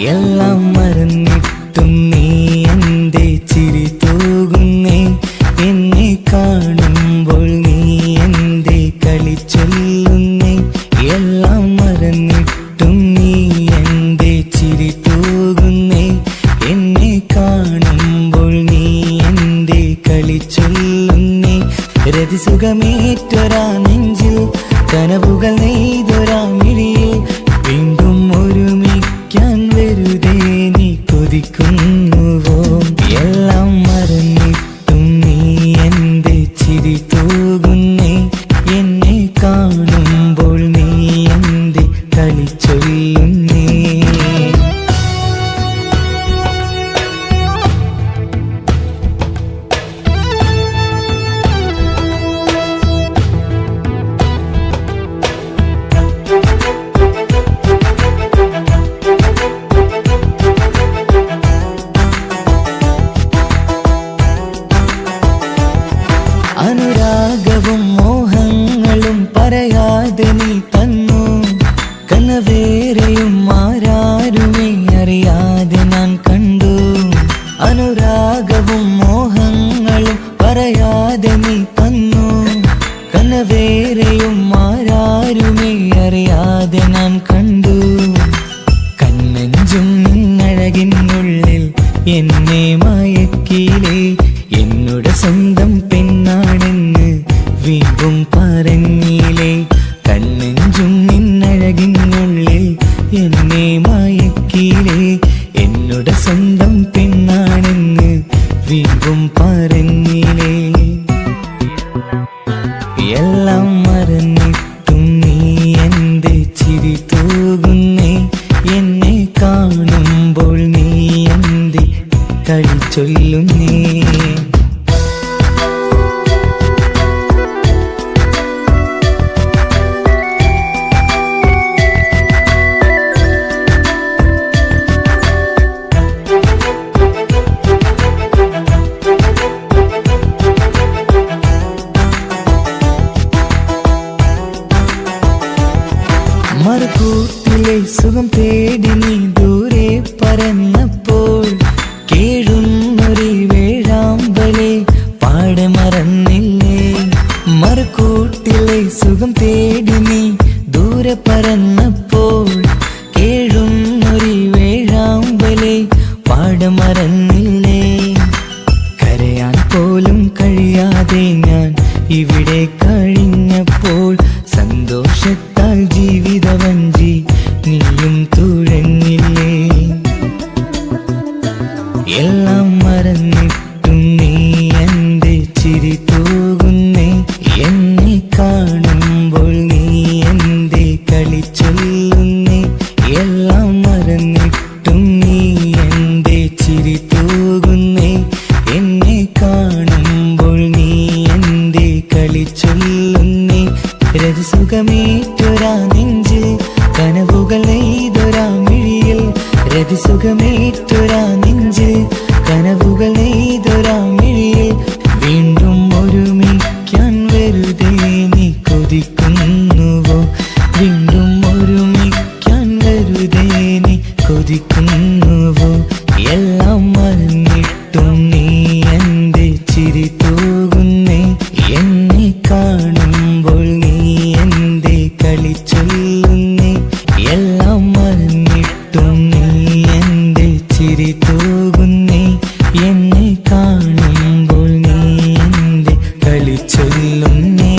എല്ലാം മറന്നിട്ടും നീ എന്റെ ചിരി തൂകുന്നേ, എന്നെ കാണുമ്പോൾ നീ എന്റെ കളി ചൊല്ലുന്നേ. എല്ലാം മറന്നിട്ടും നീ എന്റെ ചിരി തൂകുന്നേ, എന്നെ കാണുമ്പോൾ നീ എന്റെ കളി ചൊല്ലുന്നേ. രതിസുഖമേറ്റൊരാ നെഞ്ചിൽ കനവുകൾ നെയ്തൊരാ മിഴിയിൽ വീണ്ടും ഒരുമിക്കാൻ വെറുതെ നീ കൊതിക്കുന്നുവോ? എല്ലാം മറന്നിട്ടും നീ എന്റെ ചിരി തൂകുന്നേ, എന്നെ കാണുമ്പോൾ നീ എന്റെ കളി ചൊല്ലുന്നേ. അനുരാഗവും മോഹങ്ങളും പറയാതെ നീ തന്നു, കനവേറെയും ആരാരുമേ അറിയാതെ ഞാൻ കണ്ടു. അനുരാഗവും മോഹങ്ങളും പറയാതെ നീ തന്നു, കനവേറെയും ആരാരുമേ അറിയാതെ ഞാൻ കണ്ടു. കണ്ണെഞ്ചും നിന്നഴകിനുള്ളിൽ എന്നെ മയക്കിലേ, എന്നോട് സ്വന്തം പെണ്ണാണെന്ന് വീണ്ടും പറഞ്ഞില്ലേ. കണ്ണെഞ്ചും നിന്നഴകിനുള്ളിൽ എന്നെ മയക്കിലേ, എന്നോട് സ്വന്തം പെണ്ണാണെന്ന് വീണ്ടും പറഞ്ഞില്ലേ. എല്ലാം മറന്നിട്ടും നീ എന്റെ ചിരി തൂകുന്നേ, എന്നെ കാണുമ്പോൾ നീ എന്റെ കളി ചൊല്ലുന്നേ. മറുകൂട്ടിലെ സുഖം തേടി നീ ദൂരെ പറന്നപ്പോൾ കേഴുന്നൊരു വേഴാമ്പലെ പാടെ മറന്നില്ലേ. മറുകൂട്ടിലെ സുഖം തേടി നീ ദൂരെ പറന്നപ്പോൾ കേഴുന്നൊരു വേഴാമ്പലെ പാടെ മറന്നില്ലേ. കരയാൻ പോലും കഴിയാതെ ഞാൻ ഇവിടെ കഴിഞ്ഞപ്പോൾ സന്തോഷത്താൽ ജീവിതവഞ്ചി നീയും തുഴഞ്ഞില്ലേ. എല്ലാം മറന്നിട്ടും നീ എന്റെ ചിരി തൂകുന്നേ, എന്നെ കാണുമ്പോൾ നീ എന്റെ കളി ചൊല്ലുന്നേ. എല്ലാം മറന്നിട്ടും നീ എന്റെ ചിരി തൂകുന്നേ, എന്നെ കാണുമ്പോൾ നീ എന്റെ കളി ചൊല്ലുന്നേ. രതിസുഖമേറ്റൊരാ നെഞ്ചിൽ കനവുകൾ നെയ്തൊരാ മിഴിയിൽ, രതിസുഖമേറ്റൊരാ നെഞ്ചിൽ കനവുകൾ നെയ്തൊരാ മിഴിയിൽ വീണ്ടും ഒരുമിക്കാൻ വെറുതെ നീ കൊതിക്കുന്നുവോ? വീണ്ടും ഒരുമിക്കാൻ വെറുതെ നീ കൊതിക്കുന്നുവോ? എല്ലാം മറന്നിട്ടും നീ എന്റെ ചിരി തൂകുന്നേ, എന്നെ കാണുമ്പോൾ നീ എന്റെ കളി ചൊല്ലുന്നേ. എല്ലാം മറന്നിട്ടും നീ എന്റെ ചിരി തൂകുന്നേ, എന്നെ കാണുമ്പോൾ നീ എന്റെ കളി ചൊല്ലുന്നേ.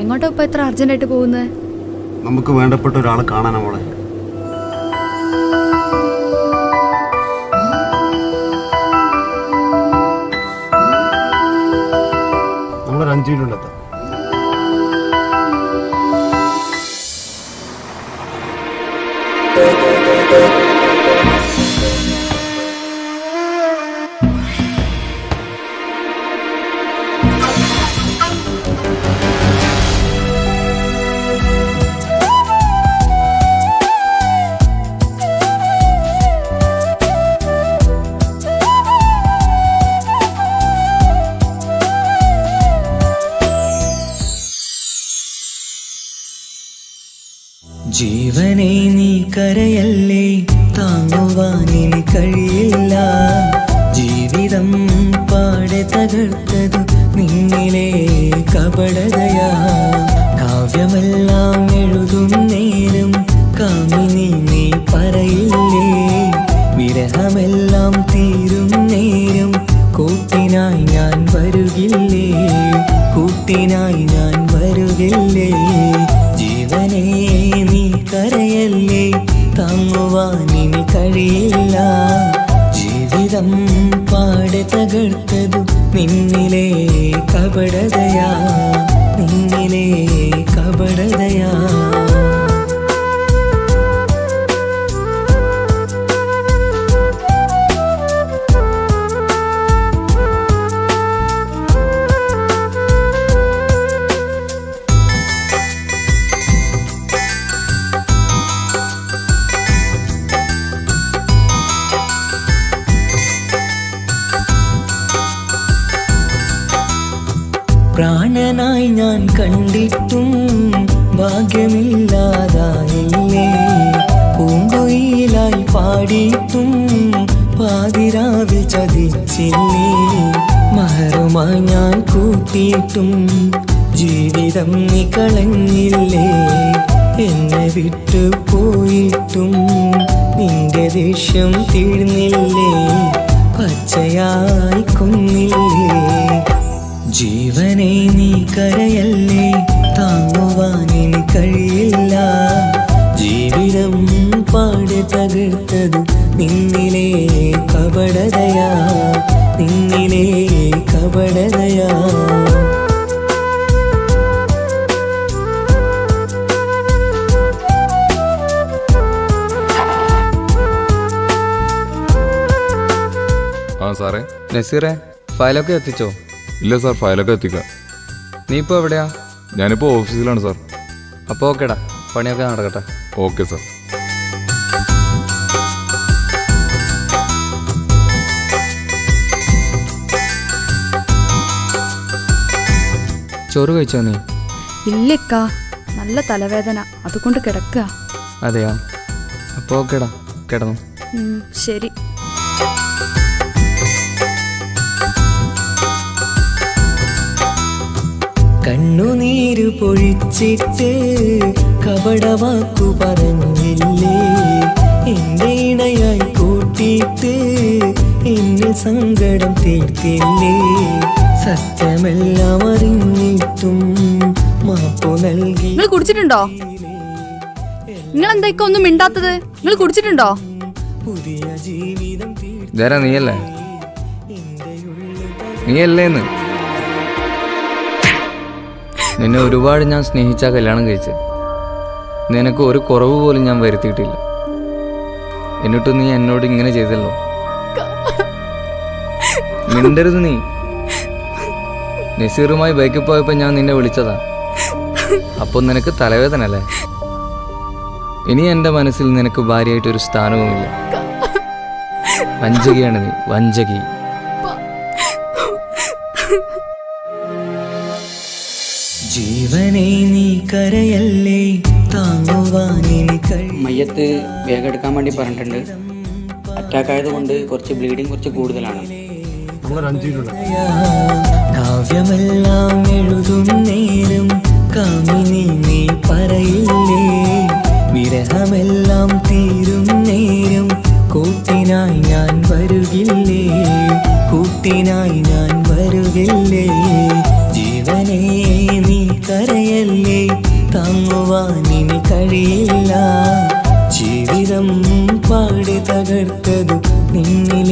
എങ്ങോട്ടാ ഇപ്പൊ ഇത്ര അർജന്റായിട്ട് പോകുന്നത്? നമുക്ക് വേണ്ടപ്പെട്ട ഒരാളെ കാണാനാ മോളെ. നമ്മളൊരു 5 മിനിറ്റ്. ജീവനെ നീ കരയല്ലേ, താങ്ങുവാനിനി കഴിയില്ല. ജീവിതം പാടെ തകർത്തതു നിന്നിലെ കപടതയാ. കാവ്യമെല്ലാം എഴുതും നേരം കാമിനി നീ പറയില്ലേ. വിരഹമെല്ലാം തീരും നേരം കൂട്ടിനായി ഞാൻ വരുകില്ലേ, കൂട്ടിനായി ഞാൻ വരുകില്ലേ. ജീവനെ നീ കരയല്ലേ, താങ്ങുവാനിനി കഴിയില്ല. ജീവിതം പാടെ തകർത്തതു നിന്നിലെ കപടതയാ, നിന്നിലെ കപടതയാ. പ്രാണനായി ഞാൻ കണ്ടിട്ടും ഭാഗ്യമില്ലാതായില്ലേ. പൂങ്കുയിലായി പാടിയിട്ടും പാതിരാവിൽ ചതിച്ചില്ലേ. മഹറുമായി ഞാൻ കൂട്ടിയിട്ടും ജീവിതം നീ കളഞ്ഞില്ലേ. എന്നെ വിട്ടു പോയിട്ടും നിന്റെ ദേഷ്യം തീർന്നില്ലേ, പച്ചയായി കൊന്നില്ലേ. ജീവനെ നീ കരയല്ലേ, താങ്ങുവാനിനി കഴിയില്ല. ജീവിതം പാടെ തകർത്തതു നിന്നിലെ കപടതയാ, നിന്നിലെ കപടതയാ. ആ സാറേ. നസീറെ, ഫയലൊക്കെ എത്തിച്ചോ? ഇല്ല സാർ, ഫയലൊക്കെ എത്തിക്കാം. നീ ഇപ്പോൾ എവിടെയാ? ഞാനിപ്പോൾ ഓഫീസിലാണ് സാർ. അപ്പോൾ ഓക്കേടാ, പണിയൊക്കെ നടക്കട്ടെ. Okay sir. ചോറ് കഴിച്ചോ നീ? ഇല്ലക്കാ, നല്ല തലവേദന, അതുകൊണ്ട് കിടക്കുക. അതെയാ? അപ്പോൾ ഓക്കേടാ, കിടന്നു. ശരി. കണ്ണുനീര് പൊഴിച്ചിട്ട് കപടവാക്കു പറഞ്ഞില്ലേ. എന്റെ ഇണയായി കൂട്ടിയിട്ട് എന്നെ സങ്കടം തീർത്തില്ലേ. സത്യമെല്ലാം അറിഞ്ഞിട്ടും മാപ്പു നൽകി. നിങ്ങൾ കുടിച്ചിട്ടുണ്ടോ? നിങ്ങൾ എന്തൊക്കെ ഒന്നും മിണ്ടാത്തത്? നിങ്ങൾ കുടിച്ചിട്ടുണ്ടോ? പുതിയ ജീവിതം ഇതാരാ? നീയല്ലേ? നീയല്ലേന്ന്? നിന്നെ ഒരുപാട് ഞാൻ സ്നേഹിച്ചാ കല്യാണം കഴിച്ച്. നിനക്ക് ഒരു കുറവ് പോലും ഞാൻ വരുത്തിയിട്ടില്ല. എന്നിട്ട് നീ എന്നോട് ഇങ്ങനെ ചെയ്തല്ലോ. മിണ്ടരുത് നീ. നസീറുമായി ബൈക്കിൽ പോയപ്പോൾ ഞാൻ നിന്നെ വിളിച്ചതാ. അപ്പോൾ നിനക്ക് തലവേദന അല്ലേ? ഇനി എൻ്റെ മനസ്സിൽ നിനക്ക് ഭാര്യയായിട്ടൊരു സ്ഥാനവുമില്ല. വഞ്ചകിയാണ് നീ, വഞ്ചകി. ജീവനെ നീ കരയല്ലേ, താങ്ങുവാനിനി കഴിയില്ല. മയ്യത്ത് വേഗം എടുക്കാൻ വേണ്ടി പറഞ്ഞിട്ടുണ്ട്. അറ്റാക്ക് ആയതുകൊണ്ട് കുറച്ച് ബ്ലീഡിങ് കുറച്ച് കൂടുതലാണ്. നമ്മൾ രഞ്ജിയിലുണ്ട്. കാവ്യമെല്ലാം എഴുതും നേരം കാമിനി നീ പറയില്ലേ. വിരഹമെല്ലാം തീരും നേരം കൂട്ടിനായി ഞാൻ വരുകില്ലേ, കൂട്ടിനായി ഞാൻ വരുകില്ലേ. ജീവനെ നീ കരയല്ലേ, താങ്ങുവാനിനി കഴിയില്ല. ജീവിതം പാടി തകർത്തതു നിന്നിൽ